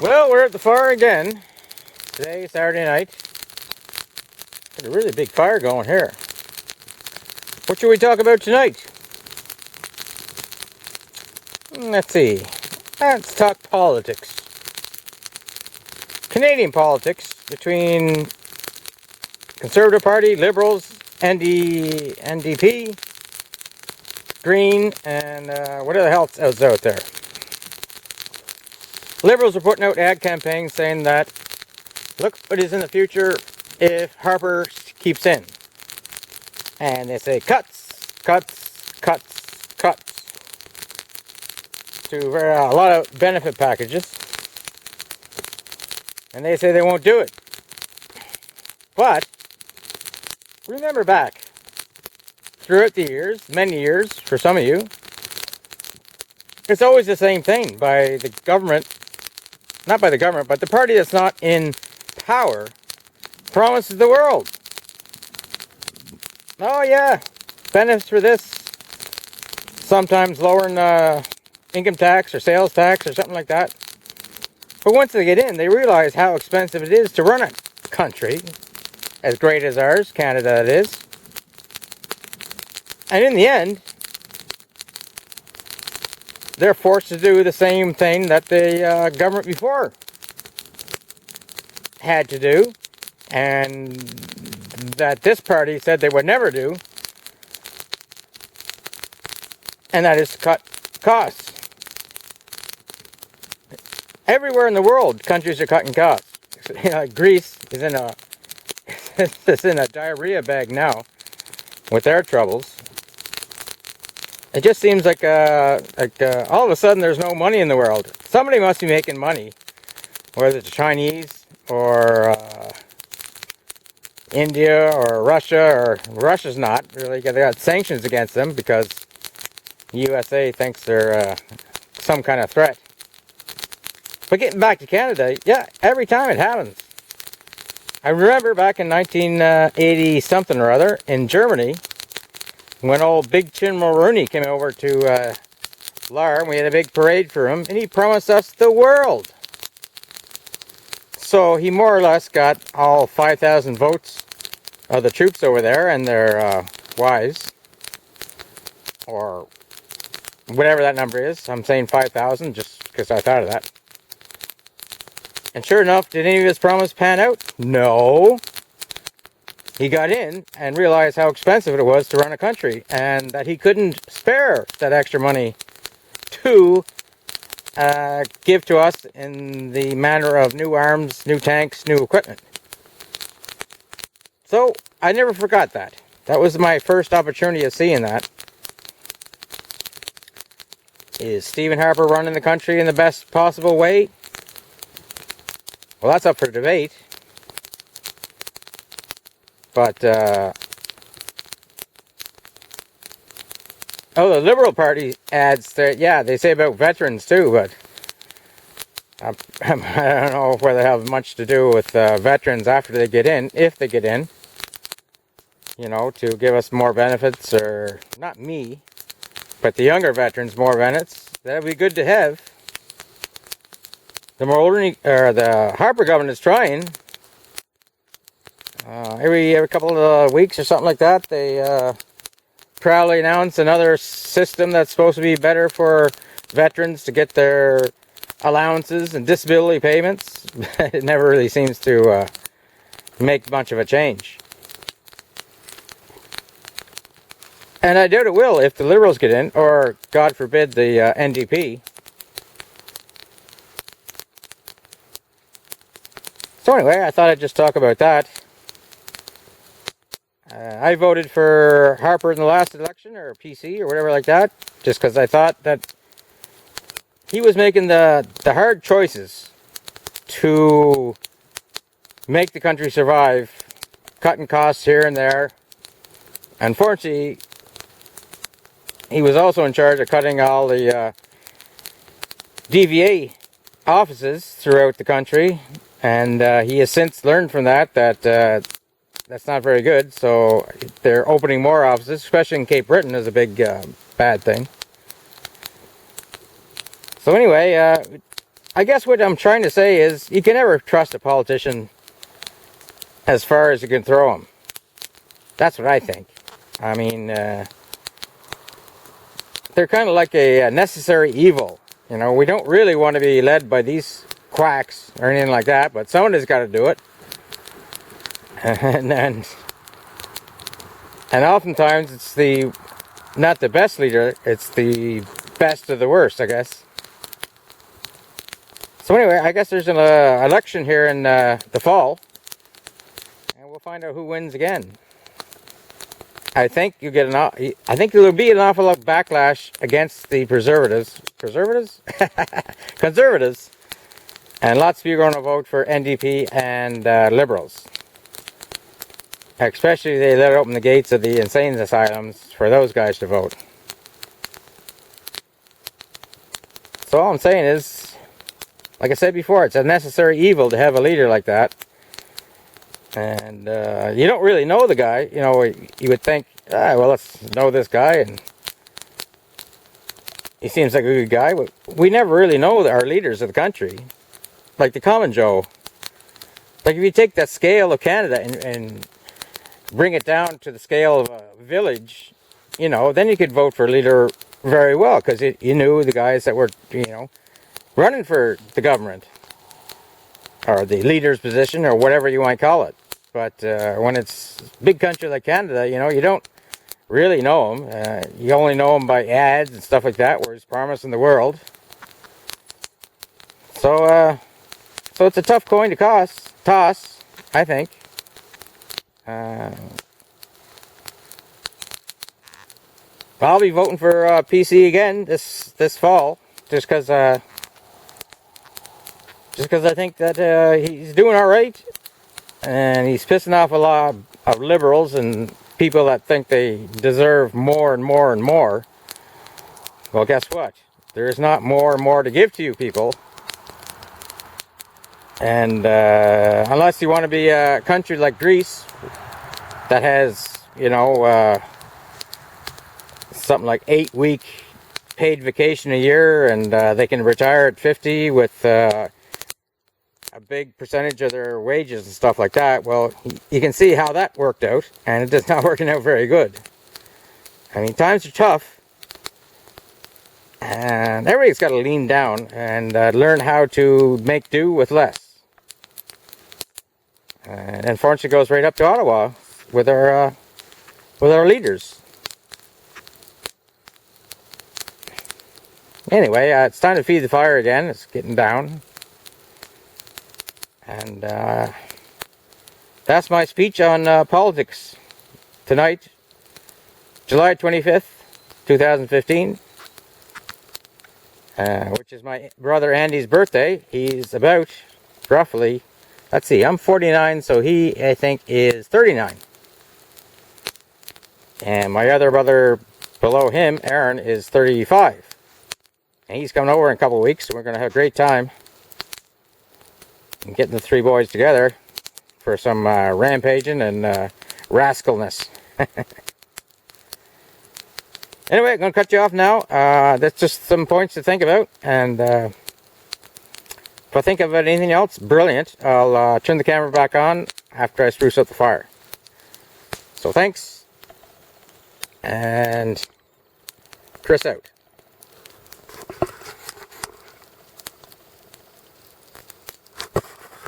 Well, we're at the fire again. Today, Saturday night. Got a really big fire going here. What should we talk about tonight? Let's see. Let's talk politics. Canadian politics between Conservative Party, Liberals, NDP, Green, and whatever the hell else out there. Liberals are putting out ad campaigns saying that look what is in the future if Harper keeps in. And they say cuts, cuts, cuts, cuts to a lot of benefit packages. And they say they won't do it. But remember back throughout the years, many years for some of you, it's always the same thing by the government, not by the government, but the party that's not in power promises the world. Oh yeah, benefits for this, sometimes lowering income tax or sales tax or something like that. But once they get in, they realize how expensive it is to run a country as great as ours, Canada that is. And in the end, they're forced to do the same thing that the government before had to do, and that this party said they would never do, and that is to cut costs. Everywhere in the world, countries are cutting costs. Greece is in a is in a diarrhea bag now with their troubles. It just seems like all of a sudden there's no money in the world. Somebody must be making money, whether it's Chinese or India or Russia, or Russia's not really. They got sanctions against them because the USA thinks they're some kind of threat. But getting back to Canada, yeah, every time it happens. I remember back in 1980 something or other in Germany, when old Big Chin Mulrooney came over to Lahr, and we had a big parade for him, and he promised us the world. So he more or less got all 5,000 votes of the troops over there and their wives, or whatever that number is. I'm saying 5,000 just because I thought of that. And sure enough, did any of his promise pan out? No. He got in and realized how expensive it was to run a country, and that he couldn't spare that extra money to give to us in the manner of new arms, new tanks, new equipment. So I never forgot that. That was my first opportunity of seeing that. Is Stephen Harper running the country in the best possible way? Well, that's up for debate. But, the Liberal Party adds that, yeah, they say about veterans too, but I don't know whether they have much to do with veterans after they get in, if they get in, to give us more benefits, or not me, but the younger veterans more benefits. That'd be good to have. The Harper government is trying. Every couple of weeks or something like that, they proudly announce another system that's supposed to be better for veterans to get their allowances and disability payments. It never really seems to make much of a change. And I doubt it will if the Liberals get in, or God forbid the NDP. So anyway, I thought I'd just talk about that. I voted for Harper in the last election, or PC, or whatever like that, just because I thought that he was making the hard choices to make the country survive, cutting costs here and there. Unfortunately, he was also in charge of cutting all the DVA offices throughout the country, and he has since learned from that that's not very good. So they're opening more offices, especially in Cape Breton is a big bad thing. So anyway, I guess what I'm trying to say is you can never trust a politician as far as you can throw them. That's what I think. I mean, they're kind of like a necessary evil. You know, we don't really want to be led by these quacks or anything like that, but somebody's got to do it. And oftentimes it's not the best leader, it's the best of the worst, I guess. So anyway, I guess there's an election here in the fall, and we'll find out who wins again. I think there will be an awful lot of backlash against the conservatives, and lots of you are going to vote for NDP and Liberals. Especially they let open the gates of the insane asylums for those guys to vote. So all I'm saying is, like I said before, it's a necessary evil to have a leader like that. And you don't really know the guy. You know, you would think, well, let's know this guy, and he seems like a good guy. But we never really know our leaders of the country, like the common Joe. Like if you take that scale of Canada and bring it down to the scale of a village, you know, then you could vote for a leader very well, because you knew the guys that were, you know, running for the government or the leader's position or whatever you might call it. But when it's a big country like Canada, you know, you don't really know them. You only know them by ads and stuff like that, where he's promising the world. So it's a tough coin to toss, I think. I'll be voting for PC again this fall, just because I think that he's doing all right, and he's pissing off a lot of liberals and people that think they deserve more and more and more. Well, guess what? There's not more and more to give to you people. And unless you want to be a country like Greece that has, you know, something like 8-week paid vacation a year, and they can retire at 50 with a big percentage of their wages and stuff like that. Well, you can see how that worked out, and it is not working out very good. I mean, times are tough, and everybody's got to lean down and learn how to make do with less. And unfortunately, it goes right up to Ottawa with our leaders. Anyway, it's time to feed the fire again. It's getting down. And that's my speech on politics tonight, July 25th, 2015, which is my brother Andy's birthday. He's about, roughly, let's see, I'm 49, so he, I think, is 39. And my other brother below him, Aaron, is 35. And he's coming over in a couple of weeks, so we're going to have a great time. And getting the three boys together for some rampaging and rascalness. Anyway, I'm going to cut you off now. That's just some points to think about. And if I think of anything else brilliant, I'll turn the camera back on after I spruce up the fire. So thanks. And Chris out.